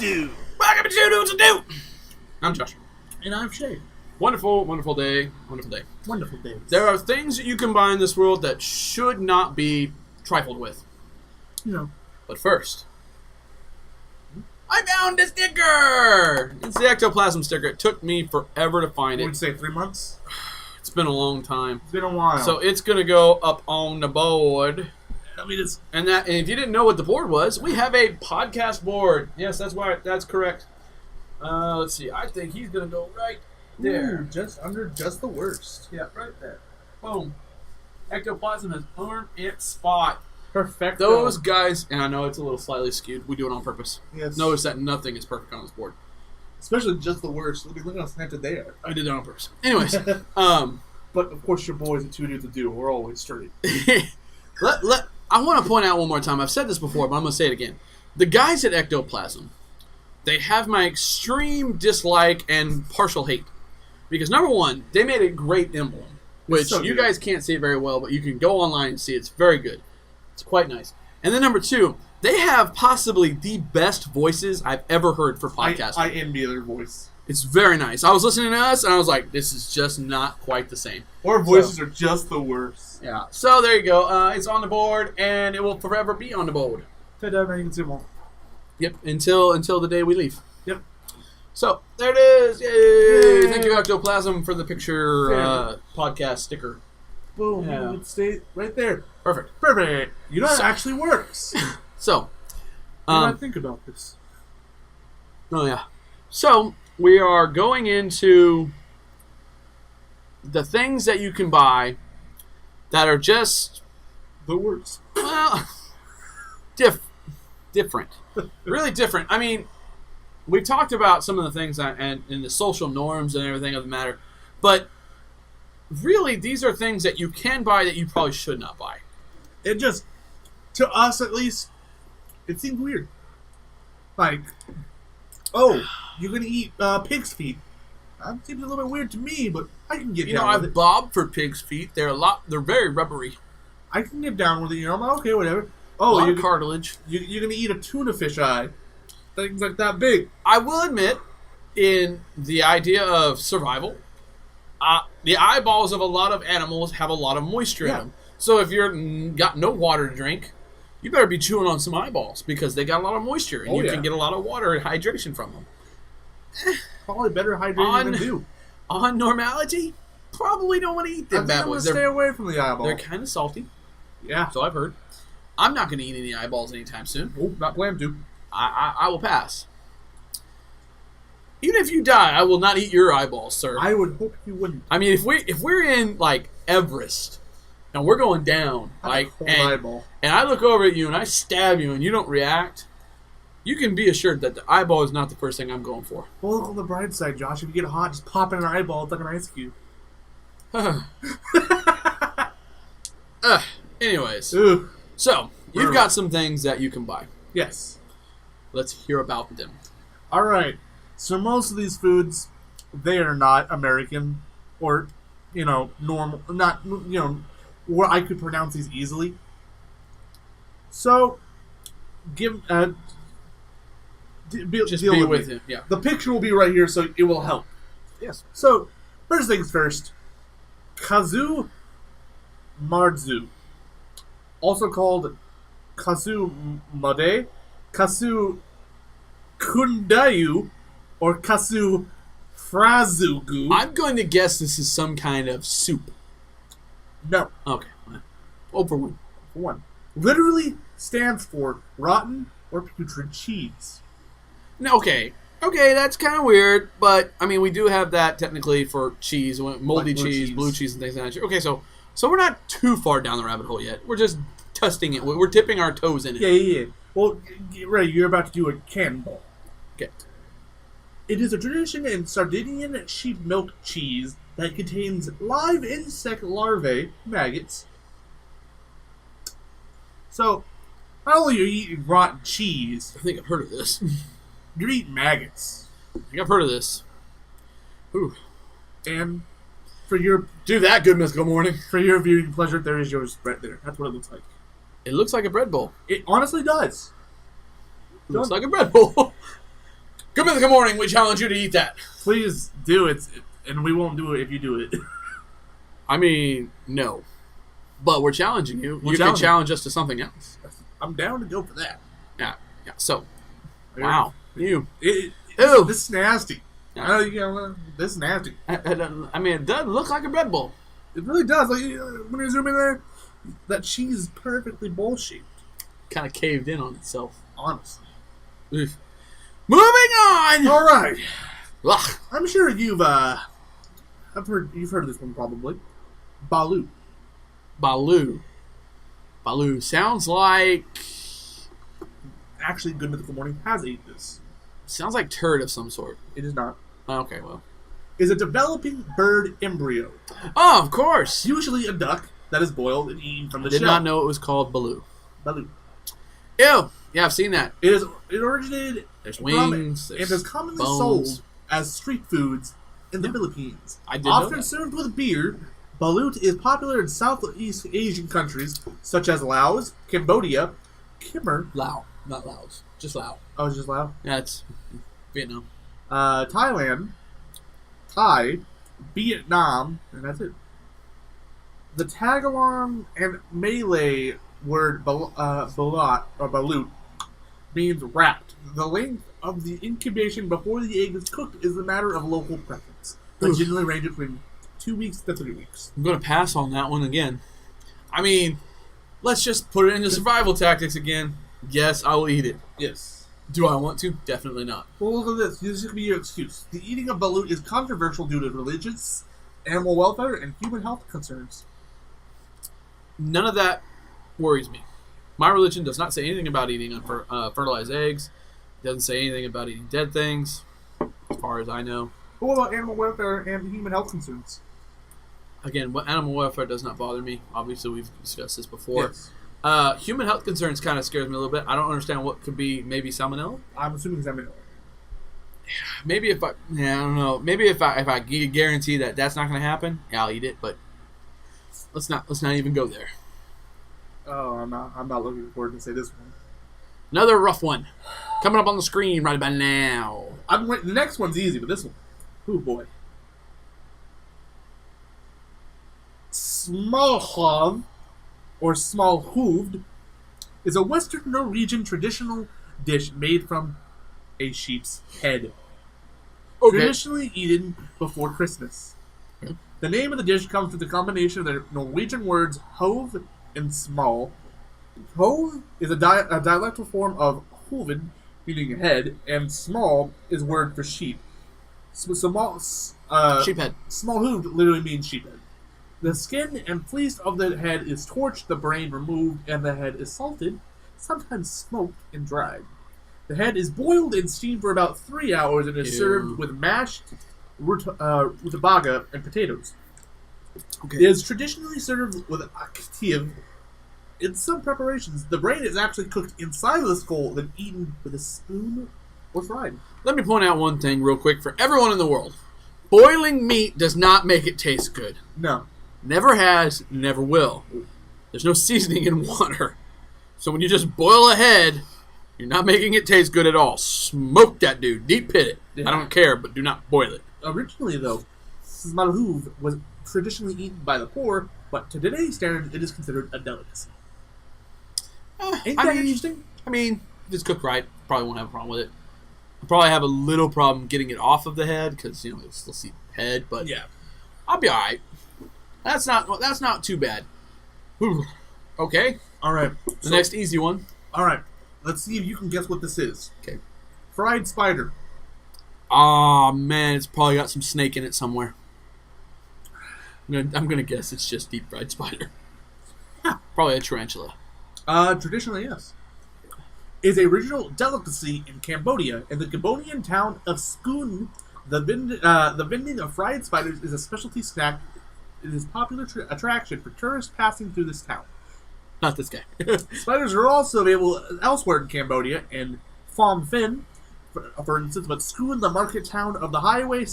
Do. Welcome to Doodles Do. I'm Josh. And I'm Shae. Wonderful, wonderful day. Wonderful day. Wonderful days. There are things that you can buy in this world that should not be trifled with. You know. But first, I found a sticker! It's the ectoplasm sticker. It took me forever to find What it. would you say, 3 months? It's been a long time. It's been a while. So it's going to go up on the board. I mean, it's... And if you didn't know what the board was, we have a podcast board. Yes, that's right. That's correct. Let's see. I think he's going to go right there. Ooh, just under just the worst. Yeah, right there. Boom. Ectoplasm has earned its spot. Perfect. Those guys, and I know it's a little slightly skewed. We do it on purpose. Yes. Notice that nothing is perfect on this board. Especially just the worst. Look at how slanted they are. I did that on purpose. Anyways, But of course, your boys at 2 Dudes to Do. We're always straight. I want to point out one more time. I've said this before, but I'm going to say it again. The guys at Ectoplasm, they have my extreme dislike and partial hate. Because number one, they made a great emblem, which so you good. guys can't see it very well, but you can go online and see it. It's very good. It's quite nice. And then number two, they have possibly the best voices I've ever heard for podcasting. I envy their voice. It's very nice. I was listening to us, and I was like, this is just not quite the same. Our voices are just the worst. Yeah. So there you go. It's on the board, and it will forever be on the board. Yep. Until the day we leave. Yep. So there it is. Yay! Thank you, Ectoplasm, for the picture podcast sticker. Boom. Yeah. It stay right there. Perfect. Perfect. You know, it actually works. So, What do I think about this? oh yeah. So we are going into the things that you can buy that are just, The worst. well, different. Really different. I mean, we've talked about some of the things and the social norms and everything of the matter, but really these are things that you can buy that you probably should not buy. It just, to us at least, it seemed weird. Like, oh, you're gonna eat pig's feet. That seems a little bit weird to me, but I can get You know, down with I've it. bobbed for pig's feet. They're very rubbery. I can get down with it. You know, I'm like, okay, whatever. A Oh, lot you're, of cartilage. you're gonna eat a tuna fish eye. Things like that big. I will admit, in the idea of survival, the eyeballs of a lot of animals have a lot of moisture in Yeah. them. So if you're got no water to drink, you better be chewing on some eyeballs because they got a lot of moisture and Oh, you yeah. can get a lot of water and hydration from them. Probably better hydrated than do. On normality, probably don't want to eat I them think bad I'm gonna ones. stay away from the eyeball. They're kind of salty, Yeah. so I've heard. I'm not going to eat any eyeballs anytime soon. Oh, not planning to. I will pass. Even if you die, I will not eat your eyeballs, sir. I would hope you wouldn't. I mean, if we're in like Everest and we're going down, like Whole and eyeball. I look over at you and I stab you and you don't react, you can be assured that the eyeball is not the first thing I'm going for. Well, look on the bright side, Josh. If you get hot, just pop in an eyeball. It's like an ice cube. Anyways, Ooh. so you've got some things that you can buy. Yes. Let's hear about them. All right. So most of these foods, they are not American or, normal. Not, where I could pronounce these easily. So, deal Be with me. him. Yeah. The picture will be right here, so it will help. Yes. So, first things first. Kazu Marzu. Also called Kazu Made, Kazu Kundayu, or Kazu Frazugu. I'm going to guess this is some kind of soup. No, Okay. Oh, for one. for one. Literally stands for rotten or putrid cheese. No, okay, that's kind of weird, but I mean, we do have that technically for cheese, moldy Like blue cheese, cheese. blue cheese, and things like that. Okay, so we're not too far down the rabbit hole yet. We're just testing it. We're dipping our toes in it. Yeah. Well, get ready. You're about to do a cannonball. Okay. It is a tradition in Sardinian sheep milk cheese that contains live insect larvae, maggots. So, not only are you eating rotten cheese, I think I've heard of this. you're eating maggots. I think I've heard of this. Ooh. And for your Do that, good mythical morning. viewing pleasure, there is yours right there. That's what it looks like. It looks like a bread bowl. It honestly does. It looks like a bread bowl. Good mythical morning. We challenge you to eat that. Please do it, and we won't do it if you do it. I mean, no. But we're challenging you. You can challenge us to something else. I'm down to go for that. Yeah. So, wow. Ew. Ew. This is nasty. Yeah. This is nasty. I mean, it does look like a bread bowl. It really does. Like when you zoom in there, that cheese is perfectly bowl shaped. Kind of caved in on itself. Honestly. Oof. Moving on. All right. Ugh. I'm sure you've heard of this one probably. Balut. Balut sounds like. Actually, Good Mythical Morning has ate this. Sounds like turd of some sort. It is not. Okay, well. Is a developing bird embryo. Oh, of course. Usually a duck that is boiled and eaten from the shell. Did not know it was called Balut. Balut. Ew. Yeah, I've seen that. It originated There's wings. and is commonly bones. sold as street foods in the Philippines. I did know Often that. served with beer, balut is popular in Southeast Asian countries such as Laos, Cambodia, Khmer. Lao. Not Laos. Just Lao. Oh, it's just Laos. Yeah, it's Vietnam. Thailand, Thai, Vietnam, and that's it. The Tagalog and Malay word balut means wrapped. The length of the incubation before the egg is cooked is a matter of local preference, but generally range between 2 weeks to 3 weeks. I'm going to pass on that one again. I mean, let's just put it into survival tactics again. Yes, I will eat it. Yes. Do I want to? Definitely not. Well, look at this. This could be your excuse. The eating of balut is controversial due to religious, animal welfare, and human health concerns. None of that worries me. My religion does not say anything about eating fertilized eggs. It doesn't say anything about eating dead things, as far as I know. But what about animal welfare and human health concerns? Again, what animal welfare does not bother me. Obviously, we've discussed this before. Yes. Human health concerns kind of scares me a little bit. I don't understand what could be maybe salmonella. I'm assuming salmonella. Maybe if I don't know. Maybe if I guarantee that that's not going to happen, yeah, I'll eat it. But let's not even go there. Oh, I'm not looking forward to say this one. Another rough one coming up on the screen right about now. The next one's easy, but this one, oh boy. Smalhov, or smallhooved, is a Western Norwegian traditional dish made from a sheep's head. Okay. Traditionally eaten before Christmas. Okay. The name of the dish comes from the combination of the Norwegian words hove and small. Hove is a dialectal form of hoven, meaning head, and small is word for sheep. Sheephead. Small hooved literally means sheephead. The skin and fleece of the head is torched, the brain removed, and the head is salted, sometimes smoked and dried. The head is boiled and steamed for about 3 hours and is served with mashed rutabaga and potatoes. Okay. It is traditionally served with active. In some preparations, the brain is actually cooked inside of the skull, then eaten with a spoon or fried. Let me point out one thing real quick for everyone in the world. Boiling meat does not make it taste good. No. Never has, never will. There's no seasoning in water. So when you just boil a head, you're not making it taste good at all. Smoke that dude. Deep pit it. Yeah. I don't care, but do not boil it. Originally, though, smalhove was traditionally eaten by the poor, but to today's standards, it is considered a delicacy. Ain't that interesting? I mean, if it's cooked right, probably won't have a problem with it. I'll probably have a little problem getting it off of the head, because, you'll still see head, but yeah, I'll be alright. That's not too bad. Whew. Okay. All right. The next easy one. All right. Let's see if you can guess what this is. Okay. Fried spider. Oh man, it's probably got some snake in it somewhere. I'm gonna guess it's just deep fried spider. Probably a tarantula. Traditionally, yes. Is a regional delicacy in Cambodia. In the Cambodian town of Spoon, the vending of fried spiders is a specialty snack. It is a popular attraction for tourists passing through this town. Not this guy. Spiders are also available elsewhere in Cambodia, in Phnom Penh, for instance, but Spoon, the market town of the highway,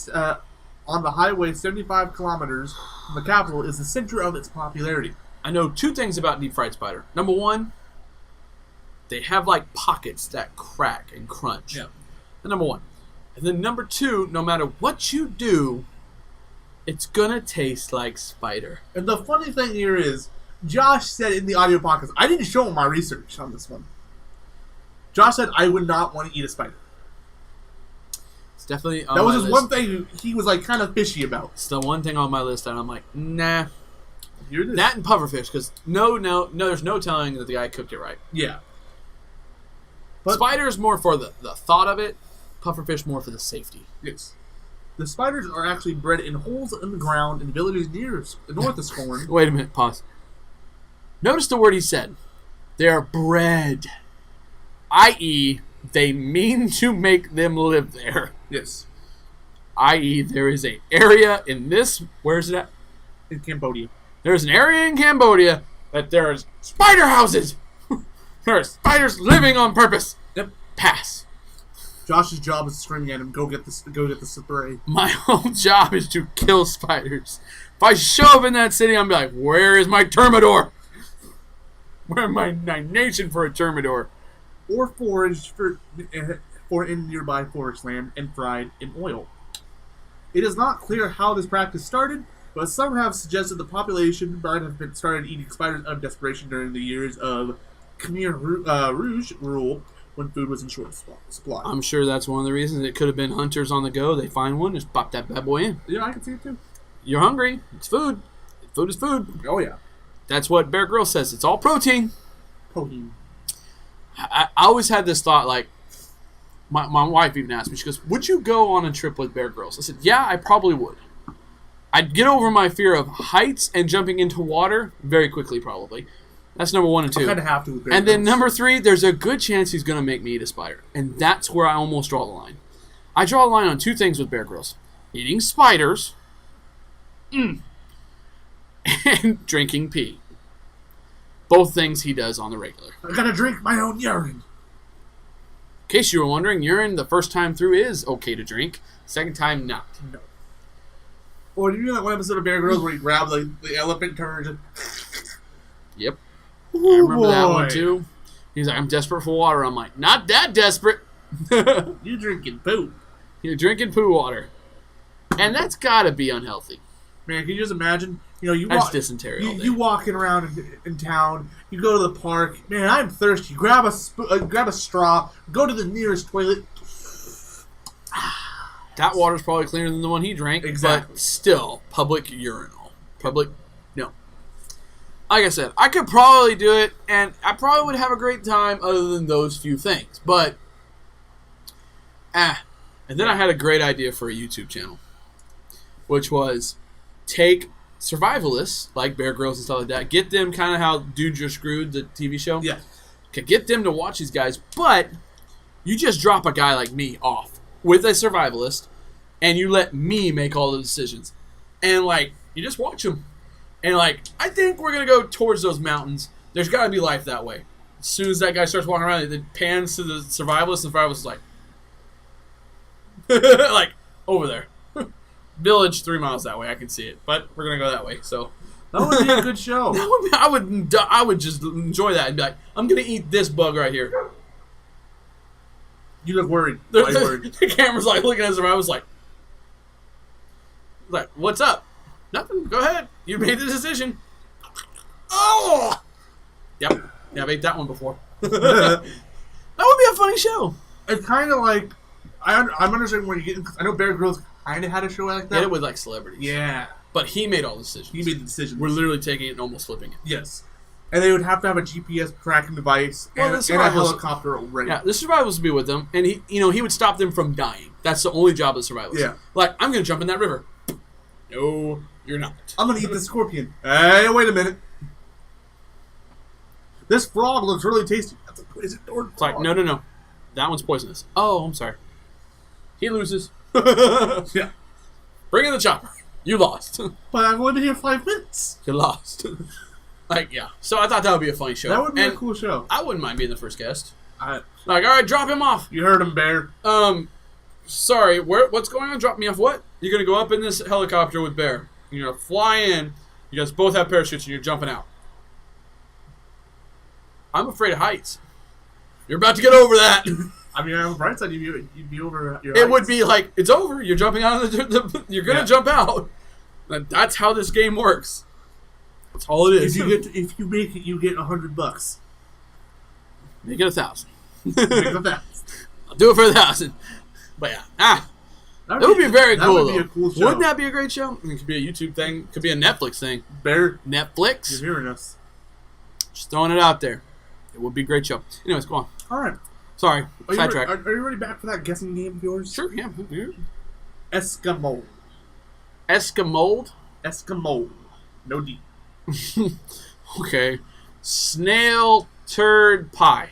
on the highway 75 kilometers from the capital, is the center of its popularity. I know two things about deep fried spider. Number one, they have like pockets that crack and crunch. Yeah. And number one, And then number 2, no matter what you do, it's gonna taste like spider. And the funny thing here is, Josh said in the audio podcast, I didn't show him my research on this one. Josh said I would not want to eat a spider. It's definitely on that was my just list. one thing he was like kind of fishy about. It's the one thing on my list that I'm like, nah. Here it is. That and pufferfish, because no, there's no telling that the guy cooked it right. Yeah. But spiders more for the thought of it. Pufferfish more for the safety. Yes. The spiders are actually bred in holes in the ground in villages near north of Scorn. Wait a minute, pause. Notice the word he said. They are bred. I.e., they mean to make them live there. Yes. I.e., there is an area in this... Where is it at? In Cambodia. There's an area in Cambodia that there is spider houses. There are spiders living on purpose. Yep. Pass. Josh's job is screaming at him, go get the spray. My whole job is to kill spiders. If I show up in that city, I'm like, where is my Termidor? Where my nation for a Termidor? Or foraged for in nearby forest land and fried in oil. It is not clear how this practice started, but some have suggested the population might have been started eating spiders out of desperation during the years of Khmer Rouge rule, when food was in short supply. I'm sure that's one of the reasons. It could have been hunters on the go. They find one, just pop that bad boy in. Yeah, I can see it too. You're hungry. It's food. Food is food. Oh, yeah. That's what Bear Grylls says. It's all protein. Protein. I always had this thought, like, my wife even asked me, she goes, would you go on a trip with Bear Grylls? I said, yeah, I probably would. I'd get over my fear of heights and jumping into water very quickly, probably. That's number 1 and 2. I kind of have to with Bear And then Grylls. number 3, there's a good chance he's going to make me eat a spider. And that's where I almost draw the line. I draw the line on 2 things with Bear Grylls. Eating spiders and drinking pee. Both things he does on the regular. I gotta drink my own urine. In case you were wondering, urine the first time through is okay to drink. Second time, not. No. Or do you know that one episode of Bear Grylls where he grabbed the elephant turd? Yep. Ooh, I remember that boy. one too. He's like, I'm desperate for water. I'm like, not that desperate. You drinking poop. You're drinking poo water. And that's got to be unhealthy. Man, can you just imagine? You know, That's dysentery all day. You walking around in town. You go to the park. Man, I'm thirsty. Grab a straw. Go to the nearest toilet. That water's probably cleaner than the one he drank. Exactly. But still, public urinal. No. Like I said, I could probably do it, and I probably would have a great time other than those few things. But, And then I had a great idea for a YouTube channel, which was take survivalists like Bear Grylls and stuff like that, get them kind of how Dude You're Screwed, the TV show. Yeah. Okay, get them to watch these guys, but you just drop a guy like me off with a survivalist, and you let me make all the decisions. And, like, you just watch them. And, like, I think we're going to go towards those mountains. There's got to be life that way. As soon as that guy starts walking around, it pans to the survivalist, and the survivalist is like, like, over there. Village 3 miles that way. I can see it. But we're going to go that way, so. That would be a good show. I would just enjoy that and be like, I'm going to eat this bug right here. You look worried. Why are you worried? The camera's like looking at us, and I was like, what's up? Nothing. Go ahead. You made the decision. Oh! Yep. Yeah, I've ate that one before. That would be a funny show. It's kind of like, I'm understanding where you're getting, because I know Bear Grylls kind of had a show like that. Did it with, like, celebrities. Yeah. But he made all the decisions. He made the decision. We're literally taking it and almost flipping it. Yes. And they would have to have a GPS tracking device and a helicopter ready. Yeah, the survivors would be with them, and he would stop them from dying. That's the only job of the survivors. Yeah. Like, I'm going to jump in that river. No, you're not. I'm going to eat the scorpion. Hey, wait a minute. This frog looks really tasty. That's a poison frog. It's like, no. That one's poisonous. Oh, I'm sorry. He loses. Yeah. Bring in the chopper. You lost. But I've only been here 5 minutes. You lost. Like, yeah. So I thought that would be a funny show. That would be and a cool show. I wouldn't mind being the first guest. Like, all right, drop him off. You heard him, Bear. Sorry, what's going on? Drop me off what? You're going to go up in this helicopter with Bear. You're going to fly in. You guys both have parachutes and you're jumping out. I'm afraid of heights. You're about to get over that. I mean, on the bright side, you'd be over your It heights. would be like, it's over. You're jumping out of you're going to jump out. That's how this game works. That's all it is. If you make it, you get $100. Make it 1,000. Make it 1,000. I'll do it for 1,000. But yeah, that would be very cool. That would be a cool show. Wouldn't that be a great show? I mean, it could be a YouTube thing. It could be a Netflix thing. Bear, Netflix. you're hearing us. Just throwing it out there. It would be a great show. Anyways, go on. All right. Sorry, Are sidetrack. you ready back for that guessing game of yours? Sure, yeah. Eskimo. Eskimo. Eskimo. No D. Okay. Snail turd pie.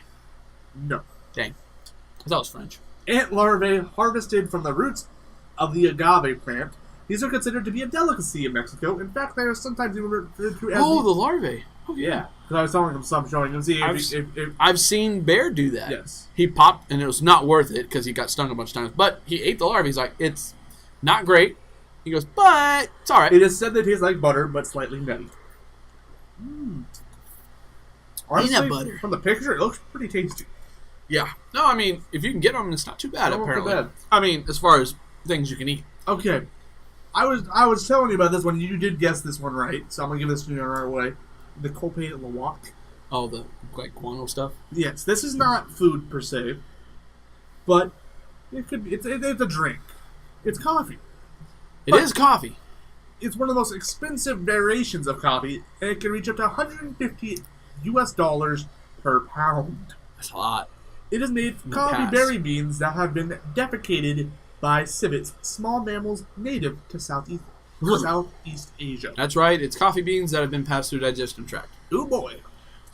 No. Dang. I thought it was French. Ant larvae harvested from the roots of the agave plant. These are considered to be a delicacy in Mexico. In fact, they are sometimes even referred to as the larvae. Oh, yeah. Because I was telling him some, showing him. See, I've seen Bear do that. Yes. He popped, and it was not worth it because he got stung a bunch of times. But he ate the larvae. He's like, it's not great. He goes, but it's all right. It is said that it tastes like butter, but slightly nutty. Honestly, Peanut butter. From the picture, it looks pretty tasty. Yeah. No, I mean, if you can get them, it's not too bad, Not too apparently. bad. I mean, as far as things you can eat. Okay. I was telling you about this one. You did guess this one right, so I'm going to give this to you right away. The Cope Lawak. Oh, the like guano stuff? Yes, this is not food per se, but it could be. It's a drink. It's coffee. It is coffee. It's one of the most expensive variations of coffee, and it can reach up to $150 per pound. That's a lot. It is made from the coffee past. berry beans that have been defecated by civets, small mammals native to Southeast Asia. That's right. It's coffee beans that have been passed through digestive tract. Ooh boy.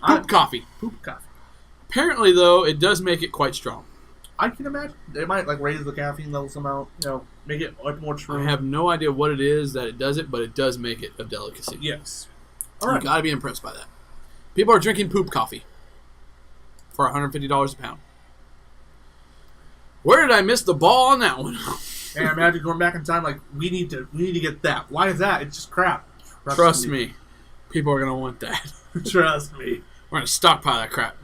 Poop coffee. Poop coffee. Apparently, though, it does make it quite strong. I can imagine they might like raise the caffeine level somehow. Make it like more true. I have no idea what it is that it does it, but it does make it a delicacy. Yes. All right. You gotta be impressed by that. People are drinking poop coffee for $150 a pound. Where did I miss the ball on that one? And imagine going back in time, like we need to get that. Why is that? It's just crap. Trust me, people are gonna want that. Trust me. We're gonna stockpile that crap.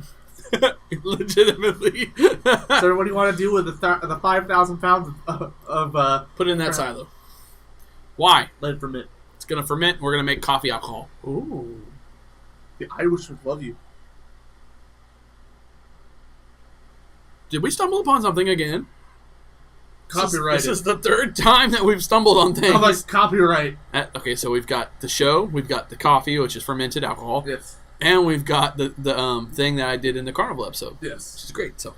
Legitimately. So what do you want to do with the 5,000 pounds of put it in that crap. silo? Why? Let it ferment. It's gonna ferment. And we're gonna make coffee alcohol. Ooh. The Irish would love you. Did we stumble upon something again? Copyrighted. This is the third time that we've stumbled on things. I'm like, copyright. Okay, so we've got the show, we've got the coffee, which is fermented alcohol, Yes. and we've got the thing that I did in the carnival episode, Yes. which is great. So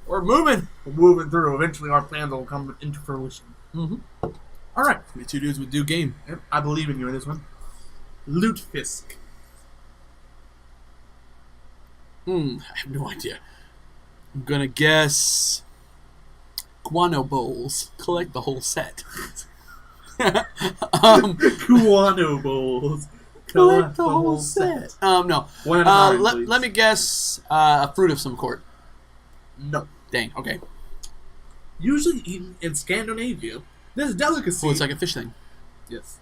we're moving. We're moving through. Eventually, our plans will come into fruition. Mm-hmm. All right. The two dudes with do game. Yep, I believe in you in this one. Lutefisk. I have no idea. I'm gonna guess guano bowls. Collect the whole set. Guano bowls. Collect the whole set. No. One at a time, please. Let me guess a fruit of some sort. No. Dang. Okay. Usually eaten in Scandinavia, this delicacy Oh, it's like a fish thing. yes,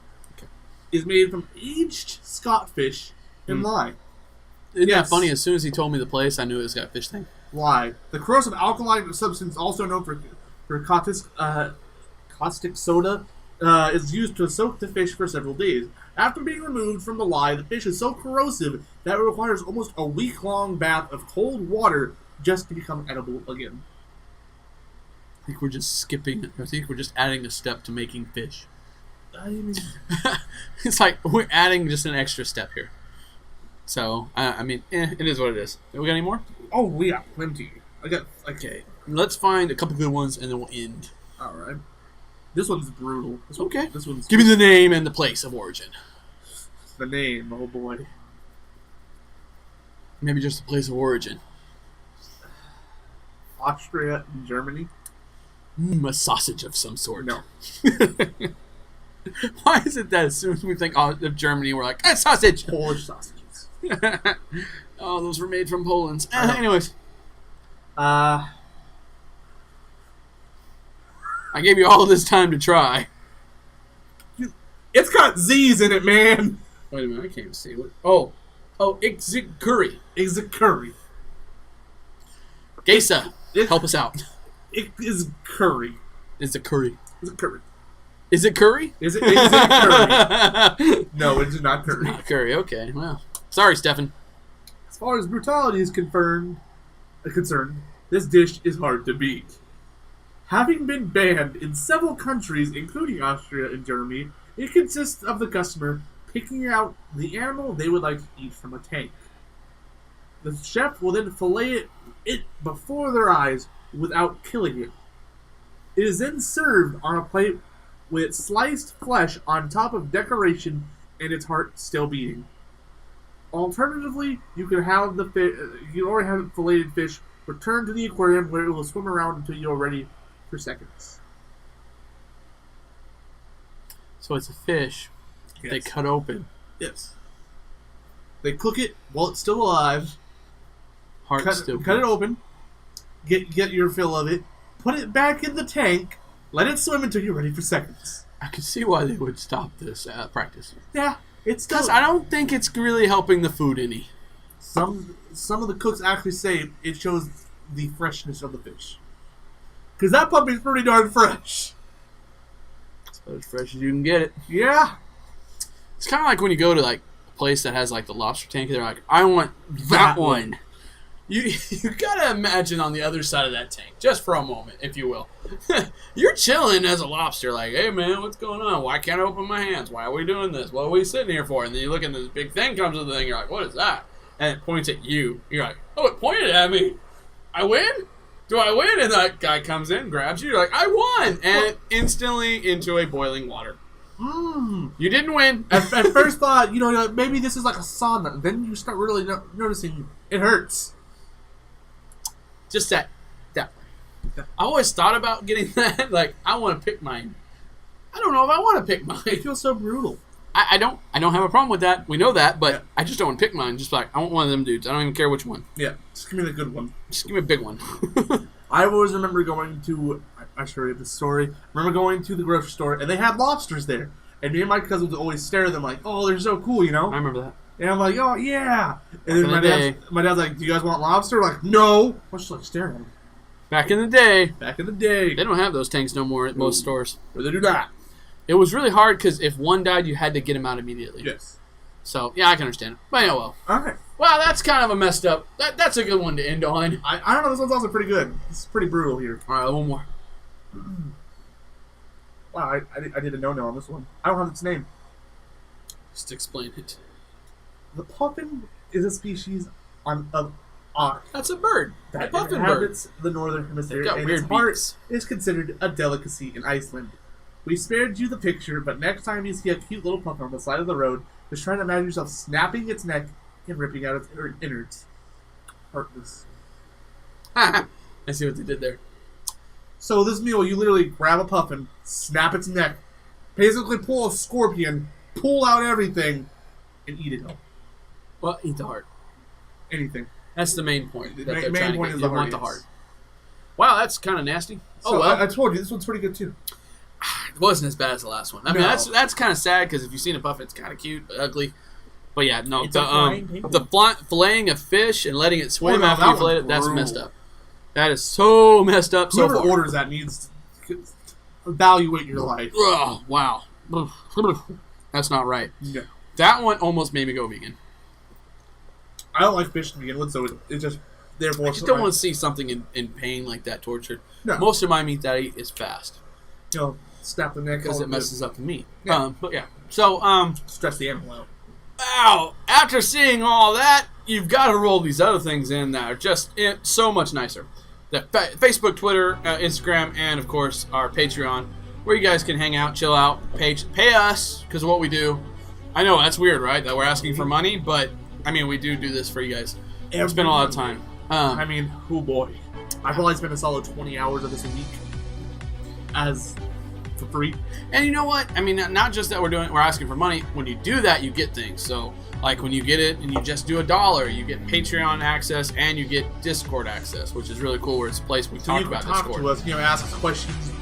is made from aged Scotfish and lye. Isn't Yes. that funny? As soon as he told me the place, I knew it was got a fish thing. Lye. The corrosive alkaline substance, also known for caustic soda, is used to soak the fish for several days. After being removed from the lye, the fish is so corrosive that it requires almost a week-long bath of cold water just to become edible again. I think we're just skipping. I think we're just adding a step to making fish. I mean, It's like we're adding just an extra step here. So I mean, it is what it is. We got any more? oh, we got plenty. I got Okay, let's find a couple good ones and then we'll end. All right. This one's brutal. Okay. This one's Give me the name and the place of origin. the name. Oh boy. Maybe just the place of origin. Austria and Germany. A sausage of some sort. No. Why is it that as soon as we think of Germany, we're like, sausage! Polish sausages. Oh, those were made from Poland. Anyways, I gave you all this time to try. It's got Z's in it, man. Wait a minute, I can't even see. Ikzig curry. Is it curry? Gesa. Help us out. It is curry. Is it curry? Is it curry? Is it curry? Is it curry? No, it is not curry. Not curry. Okay. Well, sorry, Stefan. As far as brutality is concerned, this dish is hard to beat. Having been banned in several countries, including Austria and Germany, it consists of the customer picking out the animal they would like to eat from a tank. The chef will then fillet it before their eyes without killing it. It is then served on a plate with sliced flesh on top of decoration and its heart still beating. Alternatively, you can have you already have filleted fish returned to the aquarium where it will swim around until you're ready for seconds. So it's a fish. Yes. They cut open. Yes. They cook it while it's still alive. Heart still. Cut it open. Get your fill of it. Put it back in the tank. Let it swim until you're ready for seconds. I can see why they would stop this practice. Yeah, it's because I don't think it's really helping the food any. Some of the cooks actually say it shows the freshness of the fish. Because that puppy's pretty darn fresh. It's about as fresh as you can get it. Yeah. It's kind of like when you go to like a place that has like the lobster tank. They're like, I want that one. You gotta imagine on the other side of that tank, just for a moment, if you will. You're chilling as a lobster, like, hey man, what's going on? Why can't I open my hands? Why are we doing this? What are we sitting here for? And then you look and this big thing comes to the thing, you're like, what is that? And it points at you. You're like, oh, it pointed at me. I win? Do I win? And that guy comes in, grabs you, you're like, I won! And instantly into a boiling water. You didn't win. At first thought, maybe this is like a sauna. Then you start really noticing it hurts. Just that. I always thought about getting that. Like, I want to pick mine. I don't know if I want to pick mine. It feels so brutal. I don't have a problem with that. We know that, but I just don't want to pick mine. Just like, I want one of them dudes. I don't even care which one. Yeah, just give me the good one. Just give me a big one. I always remember going to, I show you the story. I remember going to the grocery store, and they had lobsters there. And me and my cousin would always stare at them like, oh, they're so cool, I remember that. And I'm like, oh, yeah. And then my dad's like, do you guys want lobster? We're like, no. We're just like staring at them. Back in the day. They don't have those tanks no more at most stores. Or they do not. It was really hard because if one died, you had to get him out immediately. Yes. So, yeah, I can understand it. But yeah, well. Okay. Wow, that's kind of a messed up. That's a good one to end on. I don't know. This one's also pretty good. It's pretty brutal here. All right, one more. Wow, I did a no-no on this one. I don't have its name. Just explain it. The puffin is a species of auk. That's a bird. That puffin inhabits the northern hemisphere, got and weird its heart beaks. is considered a delicacy in Iceland. We spared you the picture, but next time you see a cute little puffin on the side of the road, just try to imagine yourself snapping its neck and ripping out its innards. Heartless. I see what they did there. So this meal, you literally grab a puffin, snap its neck, basically pull a scorpion, pull out everything, and eat it all. Well, eat the heart. Anything. That's the main point. The That they're main trying to point get. is You the want heart, the yes. heart. Wow, that's kind of nasty. So Oh well. I told you this one's pretty good too. It wasn't as bad as the last one. I mean, No. that's kind of sad because if you've seen a puffin, it's kind of cute, but ugly. But yeah, no, It's a flying penguin. the filleting a fish and letting it swim no, after that you fillet one's it, that's brutal. messed up. That is so messed up. Whoever so far. orders that needs to evaluate your life. Ugh, wow, that's not right. No. That one almost made me go vegan. I don't like fish to begin with, so it just therefore. I just don't want to see something in pain like that tortured. No. Most of my meat that I eat is fast snap the neck because all it messes up the meat. Yeah. But yeah, so stress the animal out. Wow! After seeing all that, you've got to roll these other things in that are just so much nicer. The Facebook, Twitter, Instagram, and of course our Patreon, where you guys can hang out, chill out, pay us because of what we do. I know that's weird, right? That we're asking for money, but I mean we do this for you guys. It's been a lot of time. I mean, oh boy, I probably spent a solid 20 hours of this a week as for free. And you know what? I mean, not just that we're asking for money. When you do that, you get things. So, like when you get it and you just do $1, you get Patreon access and you get Discord access, which is really cool. Where it's a place we So talk you can about talk Discord. to us, ask us questions,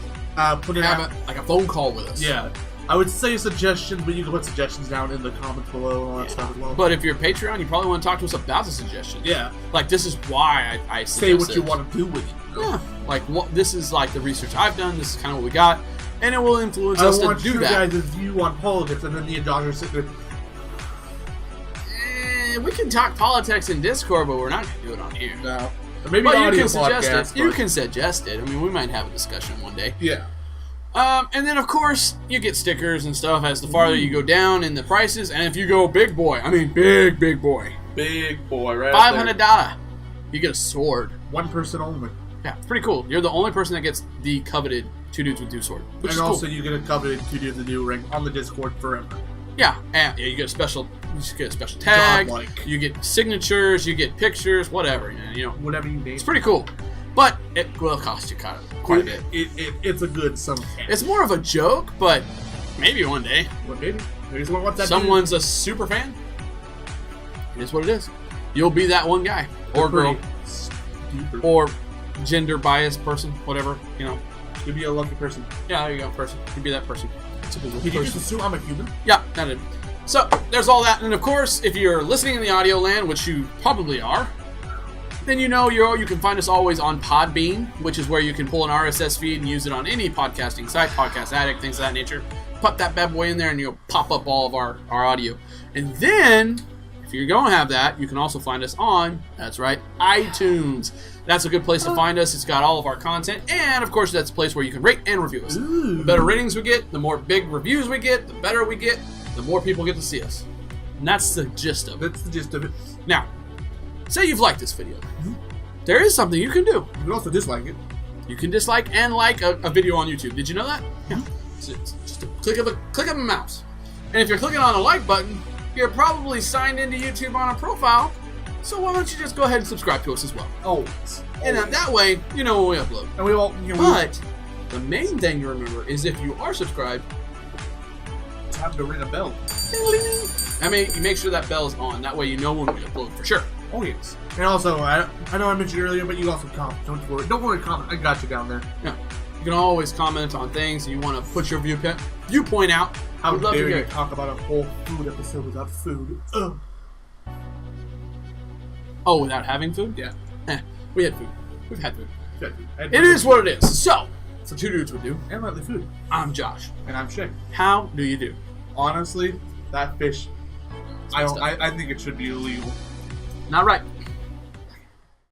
put it Have out. like a phone call with us. Yeah, I would say suggestions, but you can put suggestions down in the comments below and all that stuff as well. But if you're Patreon, you probably want to talk to us about the suggestions. Yeah, Like this is why I say what suggest you this. want to do with it. Yeah, like what this is like the research I've done. This is kind of what we got, and it will influence us I to want do you that. guys' view on politics, and then me and Josh are sitting there. We can talk politics in Discord, but we're not going to do it on here. No. Maybe But you audio can suggest podcast, it. You but- can suggest it. I mean, we might have a discussion one day. Yeah. And then, of course, you get stickers and stuff as the farther you go down in the prices. And if you go big boy, I mean big boy, Big boy, right? up there. $500, you get a sword. One person only. Yeah, it's pretty cool. You're the only person that gets the coveted 2 dudes with 2 sword. Which And is also, cool. you get a coveted 2 dudes a new ring on the Discord forever. Yeah, and you get a special. You just get a special tag. Godlike. You get signatures. You get pictures. Whatever. You know, Whatever you need. it's pretty cool. But it will cost you quite a bit. It's a good sum of cash. It's more of a joke, but maybe one day Well, maybe. Maybe someone wants that. someone's a super fan. It is what it is. You'll be that one guy or girl Stupid. or gender biased person, whatever. You know. You'll be a lucky person. Yeah, there you go, person. You'd be that person. Typical Did you person. just assume I'm a human? Yeah, that did. So there's all that, and of course, if you're listening in the audio land, which you probably are, then you know you can find us always on Podbean, which is where you can pull an RSS feed and use it on any podcasting site, Podcast Addict, things of that nature. Put that bad boy in there, and you'll pop up all of our audio. And then, if you're going to have that, you can also find us on, that's right, iTunes. That's a good place to find us. It's got all of our content, and of course, that's a place where you can rate and review us. Ooh. The better ratings we get, the more big reviews we get, the better we get, the more people get to see us. And that's the gist of it. That's the gist of it. Now, say you've liked this video. There is something you can do. You can also dislike it. You can dislike and like a video on YouTube. Did you know that? Yeah. It's just a click of a mouse. And if you're clicking on the like button, you're probably signed into YouTube on a profile. So why don't you just go ahead and subscribe to us as well? Always. And that way, you know when we upload. And we all, you know, But the main thing to remember is if you are subscribed, it's time to ring a bell. I mean, you make sure that bell is on. That way you know when we upload for sure. Oh, yes. And also, I know I mentioned earlier, but you also comment. Don't worry. Don't worry, comment. I got you down there. Yeah. You can always comment on things and you want to put your viewpoint out. How We'd love to dare hear you it. talk about a whole food episode without food? Ugh. Oh, without having food? Yeah. We had food. We've had food. Good. It is what it is. So, for 2 dudes would do. And lightly food. I'm Josh. And I'm Shae. How do you do? Honestly, that fish, messed up. I think it should be illegal. Not right.